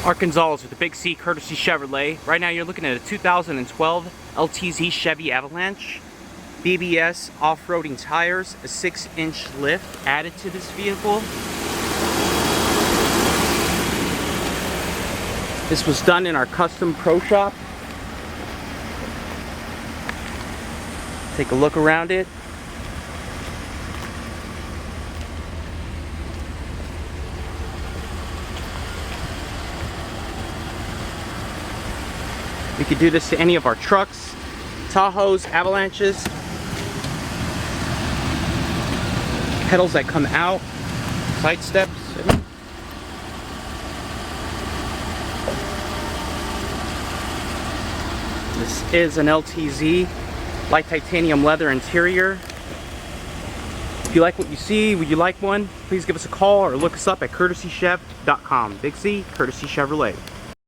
Arkansas with the Big C courtesy Chevrolet. Right now you're looking at a 2012 LTZ Chevy Avalanche. BBS off-roading tires, a 6-inch lift added to this vehicle. This was done in our custom pro shop. Take a look around it. We could do this to any of our trucks, Tahoes, Avalanches, pedals that come out, side steps. This is an LTZ, light titanium leather interior. If you like what you see, would you like one? Please give us a call or look us up at courtesychev.com. Big C, Courtesy Chevrolet.